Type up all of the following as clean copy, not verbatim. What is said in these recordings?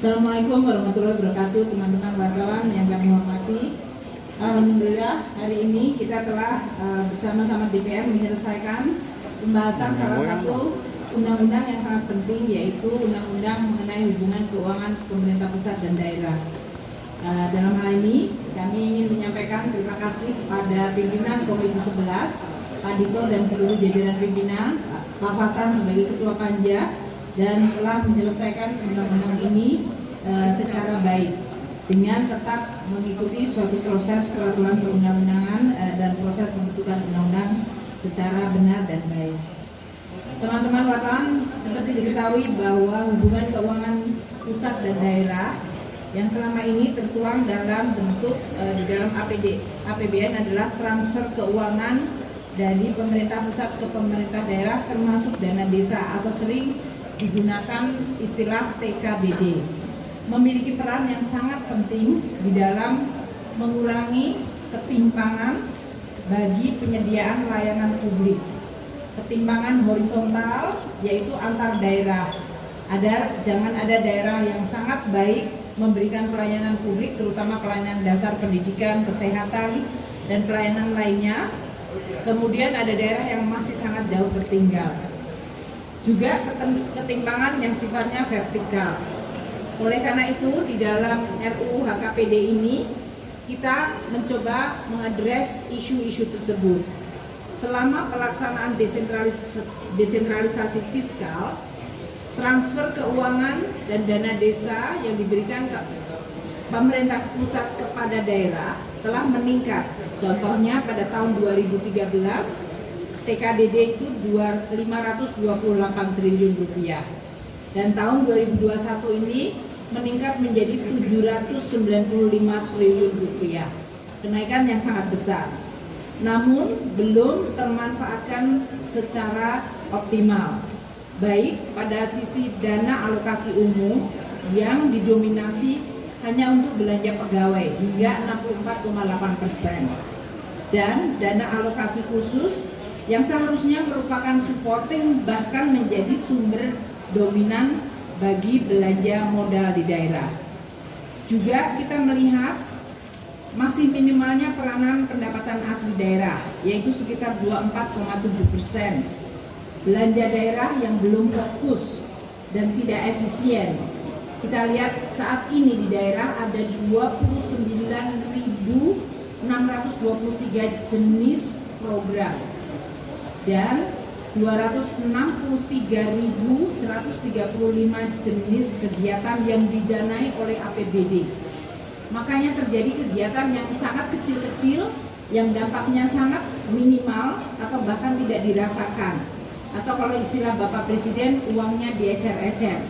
Assalamualaikum warahmatullahi wabarakatuh, teman-teman wartawan yang kami hormati. Alhamdulillah hari ini kita telah bersama-sama DPR menyelesaikan pembahasan salah satu undang-undang yang sangat penting, yaitu undang-undang mengenai hubungan keuangan pemerintah pusat dan daerah. Dalam hal ini kami ingin menyampaikan terima kasih kepada pimpinan Komisi 11, Pak Dito dan seluruh jajaran pimpinan, Pak Fatan sebagai Ketua Panja, dan telah menyelesaikan undang-undang ini secara baik dengan tetap mengikuti suatu proses peraturan perundang-undangan dan proses pembentukan undang-undang secara benar dan baik. Teman-teman wartawan, seperti diketahui bahwa hubungan keuangan pusat dan daerah yang selama ini tertuang dalam bentuk di dalam APBN adalah transfer keuangan dari pemerintah pusat ke pemerintah daerah, termasuk dana desa atau sering digunakan istilah TKDD, memiliki peran yang sangat penting di dalam mengurangi ketimpangan bagi penyediaan layanan publik. Ketimpangan horizontal yaitu antar daerah. Jangan ada daerah yang sangat baik memberikan pelayanan publik, terutama pelayanan dasar pendidikan, kesehatan, dan pelayanan lainnya. Kemudian ada daerah yang masih sangat jauh tertinggal. Juga ketimpangan yang sifatnya vertikal. Oleh karena itu, di dalam RUU HKPD ini kita mencoba mengadres isu-isu tersebut. Selama pelaksanaan desentralisasi fiskal, transfer keuangan dan dana desa yang diberikan ke pemerintah pusat kepada daerah telah meningkat. Contohnya pada tahun 2013 TKDD itu 528 triliun rupiah, dan tahun 2021 ini meningkat menjadi 795 triliun rupiah, kenaikan yang sangat besar, namun belum termanfaatkan secara optimal, baik pada sisi dana alokasi umum yang didominasi hanya untuk belanja pegawai hingga 64,8%, dan dana alokasi khusus yang seharusnya merupakan supporting bahkan menjadi sumber dominan bagi belanja modal di daerah. Juga kita melihat masih minimalnya peranan pendapatan asli daerah, yaitu sekitar 24,7%. Belanja daerah yang belum fokus dan tidak efisien. Kita lihat saat ini di daerah ada 29.623 jenis program dan 263.135 jenis kegiatan yang didanai oleh APBD. Makanya terjadi kegiatan yang sangat kecil-kecil, yang dampaknya sangat minimal atau bahkan tidak dirasakan. Atau kalau istilah Bapak Presiden, uangnya diecer-ecer.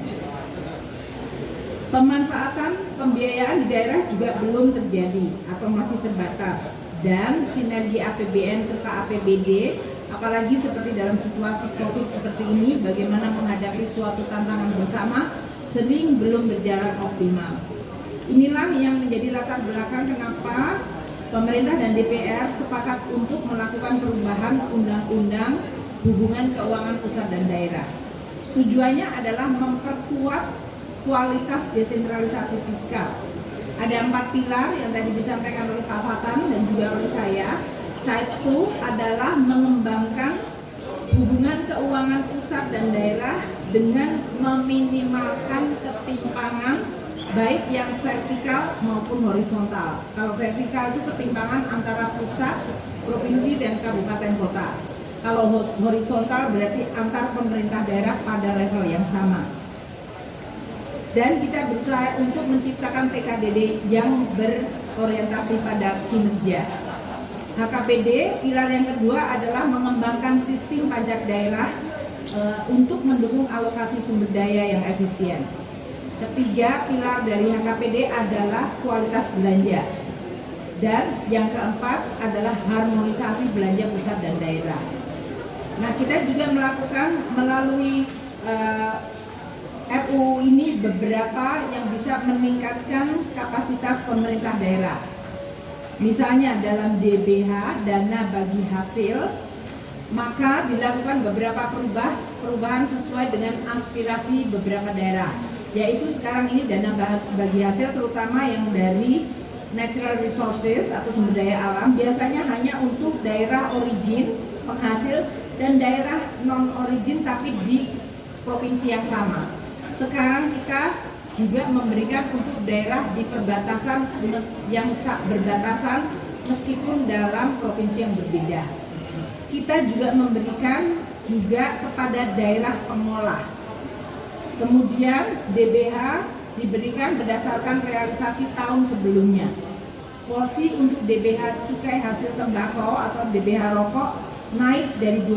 Pemanfaatan pembiayaan di daerah juga belum terjadi atau masih terbatas. Dan sinergi APBN serta APBD, apalagi seperti dalam situasi COVID seperti ini, bagaimana menghadapi suatu tantangan bersama, sering belum berjalan optimal. Inilah yang menjadi latar belakang kenapa pemerintah dan DPR sepakat untuk melakukan perubahan undang-undang hubungan keuangan pusat dan daerah. Tujuannya adalah memperkuat kualitas desentralisasi fiskal. Ada 4 pilar yang tadi disampaikan oleh Pak Fatan dan juga oleh saya. Satu adalah mengembangkan hubungan keuangan pusat dan daerah dengan meminimalkan ketimpangan baik yang vertikal maupun horizontal. Kalau vertikal itu ketimpangan antara pusat, provinsi, dan kabupaten kota. Kalau horizontal berarti antar pemerintah daerah pada level yang sama. Dan kita berusaha untuk menciptakan TKDD yang berorientasi pada kinerja. HKPD, pilar yang kedua adalah mengembangkan sistem pajak daerah untuk mendukung alokasi sumber daya yang efisien. Ketiga, pilar dari HKPD adalah kualitas belanja. Dan yang keempat adalah harmonisasi belanja pusat dan daerah. Nah, kita juga melakukan melalui RUU ini beberapa yang bisa meningkatkan kapasitas pemerintah daerah. Misalnya dalam DBH, dana bagi hasil, maka dilakukan beberapa perubahan sesuai dengan aspirasi beberapa daerah. yaitu sekarang ini dana bagi hasil terutama yang dari natural resources atau sumber daya alam biasanya hanya untuk daerah origin penghasil dan daerah non origin tapi di provinsi yang sama. Sekarang kita juga memberikan untuk daerah di perbatasan yang berbatasan meskipun dalam provinsi yang berbeda. Kita juga memberikan juga kepada daerah pengolah. Kemudian DBH diberikan berdasarkan realisasi tahun sebelumnya. Porsi untuk DBH cukai hasil tembakau atau DBH rokok naik dari 2%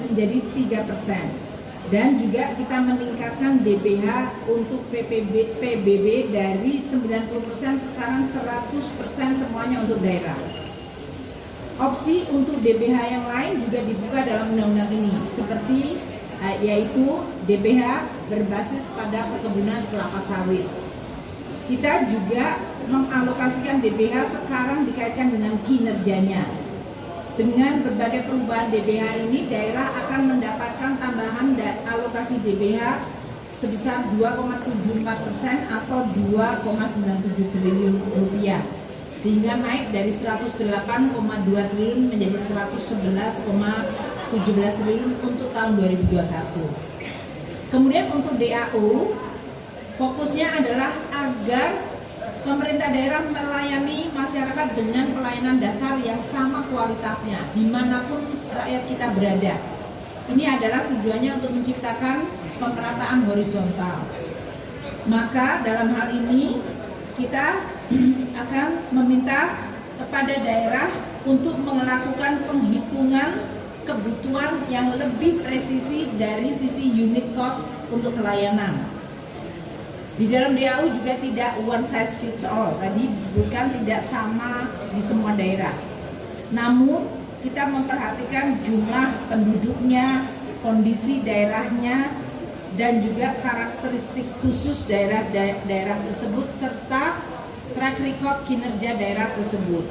menjadi 3%. Dan juga kita meningkatkan DBH untuk PBB dari 90% sekarang 100% semuanya untuk daerah. Opsi untuk DBH yang lain juga dibuka dalam undang-undang ini, seperti yaitu DBH berbasis pada perkebunan kelapa sawit. Kita juga mengalokasikan DBH sekarang dikaitkan dengan kinerjanya. Dengan berbagai perubahan DBH ini, daerah akan mendapatkan tambahan alokasi DBH sebesar 2,74% atau 2,97 triliun rupiah, sehingga naik dari 108,2 triliun menjadi 111,17 triliun untuk tahun 2021. Kemudian untuk DAU, fokusnya adalah agar pemerintah daerah melayani masyarakat dengan pelayanan dasar yang sama kualitasnya dimanapun rakyat kita berada. Ini adalah tujuannya untuk menciptakan pemerataan horizontal. Maka dalam hal ini kita akan meminta kepada daerah untuk melakukan penghitungan kebutuhan yang lebih presisi dari sisi unit cost untuk pelayanan. Di dalam DAU juga tidak one size fits all, tadi disebutkan tidak sama di semua daerah. Namun kita memperhatikan jumlah penduduknya, kondisi daerahnya, dan juga karakteristik khusus daerah tersebut serta track record kinerja daerah tersebut.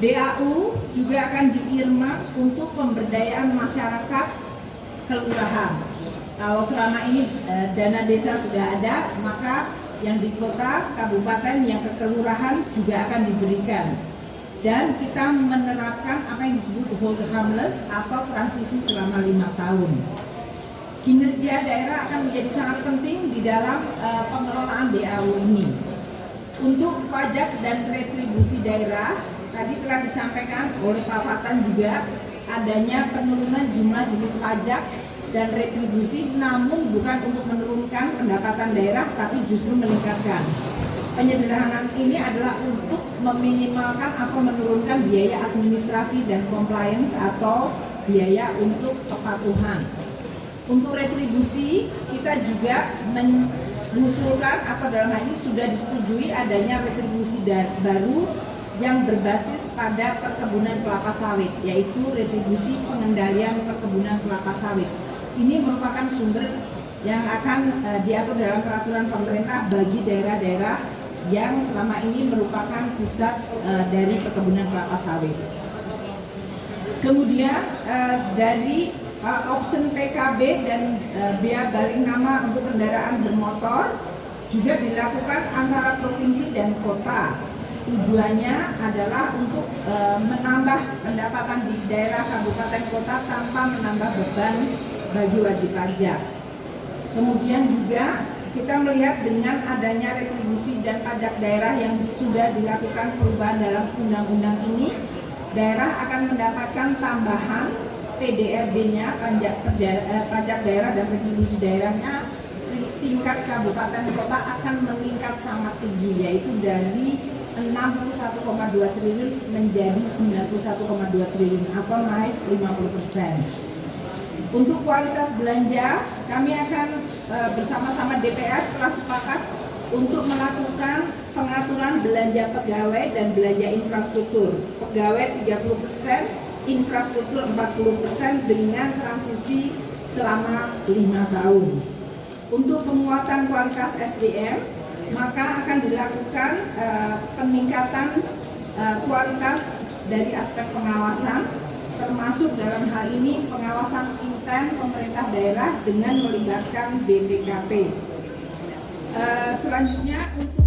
DAU juga akan diirmak untuk pemberdayaan masyarakat kelurahan. Kalau selama ini dana desa sudah ada, maka yang di kota, kabupaten, yang ke kelurahan juga akan diberikan. Dan kita menerapkan apa yang disebut hold harmless atau transisi selama 5 tahun. Kinerja daerah akan menjadi sangat penting di dalam pengelolaan DAU ini. Untuk pajak dan retribusi daerah, tadi telah disampaikan oleh Pak Fatan juga adanya penurunan jumlah jenis pajak dan retribusi, namun bukan untuk menurunkan pendapatan daerah, tapi justru meningkatkan. Penyederhanaan ini adalah untuk meminimalkan atau menurunkan biaya administrasi dan compliance atau biaya untuk kepatuhan. Untuk retribusi, kita juga mengusulkan atau dalam hal ini sudah disetujui adanya retribusi baru yang berbasis pada perkebunan kelapa sawit, yaitu retribusi pengendalian perkebunan kelapa sawit. Ini merupakan sumber yang akan diatur dalam peraturan pemerintah bagi daerah-daerah yang selama ini merupakan pusat dari perkebunan kelapa sawit. Kemudian dari option PKB dan bea balik nama untuk kendaraan bermotor juga dilakukan antara provinsi dan kota. Tujuannya adalah untuk menambah pendapatan di daerah kabupaten kota tanpa menambah beban bagi wajib pajak. Kemudian juga kita melihat dengan adanya retribusi dan pajak daerah yang sudah dilakukan perubahan dalam undang-undang ini, daerah akan mendapatkan tambahan PDRD-nya, pajak daerah dan retribusi daerahnya, tingkat kabupaten kota akan meningkat sangat tinggi, yaitu dari 61,2 triliun menjadi 91,2 triliun atau naik 50%. Untuk kualitas belanja, kami akan bersama-sama DPR telah sepakat untuk melakukan pengaturan belanja pegawai dan belanja infrastruktur. Pegawai 30%, infrastruktur 40% dengan transisi selama 5 tahun. Untuk penguatan kualitas SDM, maka akan dilakukan peningkatan kualitas dari aspek pengawasan, termasuk dalam hal ini pengawasan intern pemerintah daerah dengan melibatkan BPKP. selanjutnya untuk